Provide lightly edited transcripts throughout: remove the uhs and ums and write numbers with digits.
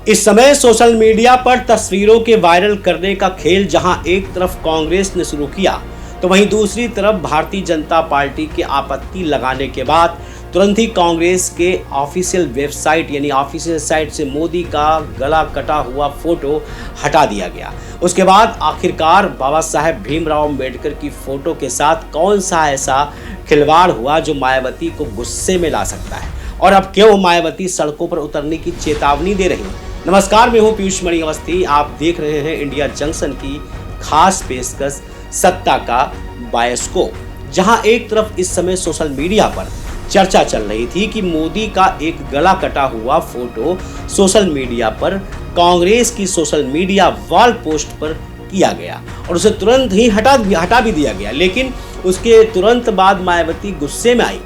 इस समय social media पर तस्वीरों के वायरल करने का खेल जहां एक तरफ कांग्रेस ने शुरू किया तो वहीं दूसरी तरफ भारतीय जनता पार्टी के आपत्ति लगाने के बाद तुरंत ही कांग्रेस के ऑफिशियल वेबसाइट यानी ऑफिशियल साइट से मोदी का गला कटा हुआ फोटो हटा दिया गया। उसके बाद आखिरकार बाबा साहेब भीमराव अम्बेडकर की फोटो के साथ कौन सा ऐसा खिलवाड़ हुआ जो मायावती को गुस्से में ला सकता है, और अब क्यों मायावती सड़कों पर उतरने की चेतावनी दे रही है। नमस्कार, मैं हूं पीयूष मणि अवस्थी। आप देख रहे हैं इंडिया जंक्शन की खास पेशकश सत्ता का बायोस्कोप, जहां एक तरफ इस समय सोशल मीडिया पर चर्चा चल रही थी कि मोदी का एक गला कटा हुआ फोटो सोशल मीडिया पर कांग्रेस की सोशल मीडिया वॉल पोस्ट पर किया गया और उसे तुरंत ही हटा भी दिया गया। लेकिन उसके तुरंत बाद मायावती गुस्से में आई।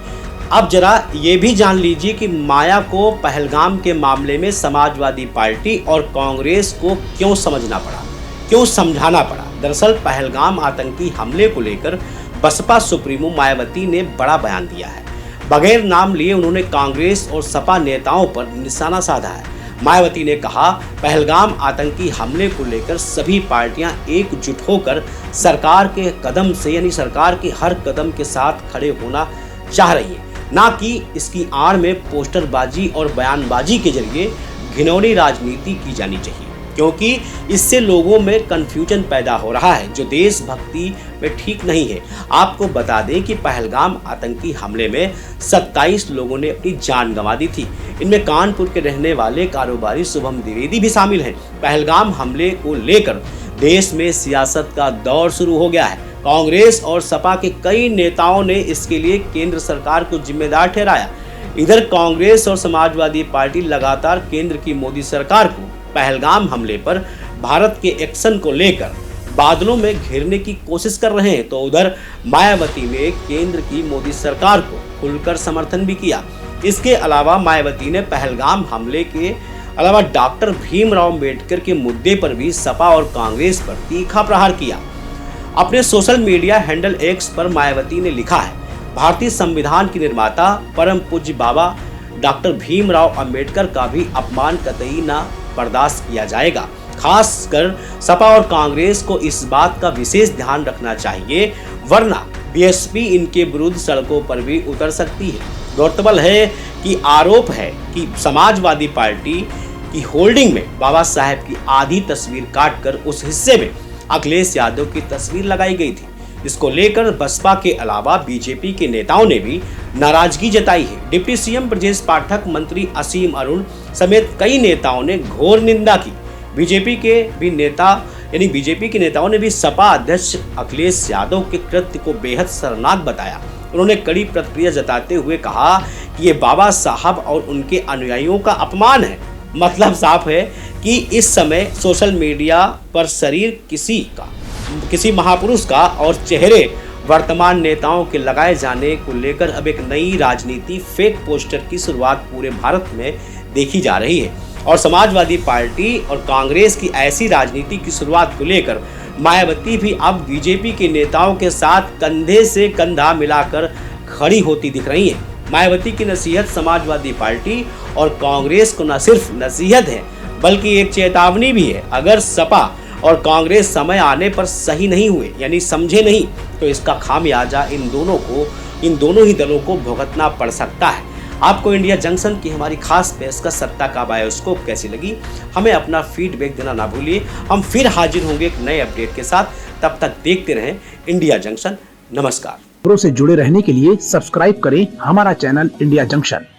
अब जरा ये भी जान लीजिए कि माया को पहलगाम के मामले में समाजवादी पार्टी और कांग्रेस को क्यों समझना पड़ा, क्यों समझाना पड़ा। दरअसल पहलगाम आतंकी हमले को लेकर बसपा सुप्रीमो मायावती ने बड़ा बयान दिया है। बगैर नाम लिए उन्होंने कांग्रेस और सपा नेताओं पर निशाना साधा है। मायावती ने कहा, पहलगाम आतंकी हमले को लेकर सभी पार्टियां एकजुट होकर सरकार के कदम से यानी सरकार के हर कदम के साथ खड़े होना चाह रही है, ना कि इसकी आड़ में पोस्टरबाजी और बयानबाजी के जरिए घिनौनी राजनीति की जानी चाहिए, क्योंकि इससे लोगों में कंफ्यूजन पैदा हो रहा है जो देशभक्ति में ठीक नहीं है। आपको बता दें कि पहलगाम आतंकी हमले में 27 लोगों ने अपनी जान गंवा दी थी। इनमें कानपुर के रहने वाले कारोबारी शुभम द्विवेदी भी शामिल हैं। पहलगाम हमले को लेकर देश में सियासत का दौर शुरू हो गया है। कांग्रेस और सपा के कई नेताओं ने इसके लिए केंद्र सरकार को जिम्मेदार ठहराया। इधर कांग्रेस और समाजवादी पार्टी लगातार केंद्र की मोदी सरकार को पहलगाम हमले पर भारत के एक्शन को लेकर बादलों में घेरने की कोशिश कर रहे हैं, तो उधर मायावती ने केंद्र की मोदी सरकार को खुलकर समर्थन भी किया। इसके अलावा मायावती ने पहलगाम हमले के अलावा डॉक्टर भीमराव अम्बेडकर के मुद्दे पर भी सपा और कांग्रेस पर तीखा प्रहार किया। अपने सोशल मीडिया हैंडल एक्स पर मायावती ने लिखा है, भारतीय संविधान के निर्माता परम पूज्य बाबा डॉक्टर भीमराव अम्बेडकर का भी अपमान कतई न बर्दाश्त किया जाएगा। खासकर सपा और कांग्रेस को इस बात का विशेष ध्यान रखना चाहिए, वरना बीएसपी इनके विरुद्ध सड़कों पर भी उतर सकती है। गौरतलब है कि आरोप है कि समाजवादी पार्टी की होल्डिंग में बाबा साहेब की आधी तस्वीर काटकर उस हिस्से में अखिलेश यादव की तस्वीर लगाई गई थी। इसको लेकर बसपा के अलावा बीजेपी के नेताओं ने भी नाराजगी जताई है। डिप्टी सीएम ब्रजेश पाठक, मंत्री असीम अरुण समेत कई नेताओं ने घोर निंदा की। बीजेपी के नेताओं ने भी सपा अध्यक्ष अखिलेश यादव के कृत्य को बेहद शर्मनाक बताया। उन्होंने कड़ी प्रतिक्रिया जताते हुए कहा कि ये बाबा साहब और उनके अनुयायियों का अपमान है। मतलब साफ है कि इस समय सोशल मीडिया पर शरीर किसी महापुरुष का और चेहरे वर्तमान नेताओं के लगाए जाने को लेकर अब एक नई राजनीति फेक पोस्टर की शुरुआत पूरे भारत में देखी जा रही है। और समाजवादी पार्टी और कांग्रेस की ऐसी राजनीति की शुरुआत को लेकर मायावती भी अब बीजेपी के नेताओं के साथ कंधे से कंधा मिलाकर खड़ी होती दिख रही है। मायावती की नसीहत समाजवादी पार्टी और कांग्रेस को न सिर्फ नसीहत है बल्कि एक चेतावनी भी है। अगर सपा और कांग्रेस समय आने पर सही नहीं हुए यानी समझे नहीं, तो इसका खामियाजा इन दोनों ही दलों को भुगतना पड़ सकता है। आपको इंडिया जंक्शन की हमारी खास पेशकश सत्ता का बायोस्कोप कैसी लगी, हमें अपना फीडबैक देना ना भूलिए। हम फिर हाजिर होंगे एक नए अपडेट के साथ। तब तक देखते रहें इंडिया जंक्शन। नमस्कार। खबरों से जुड़े रहने के लिए सब्सक्राइब करें हमारा चैनल इंडिया जंक्शन।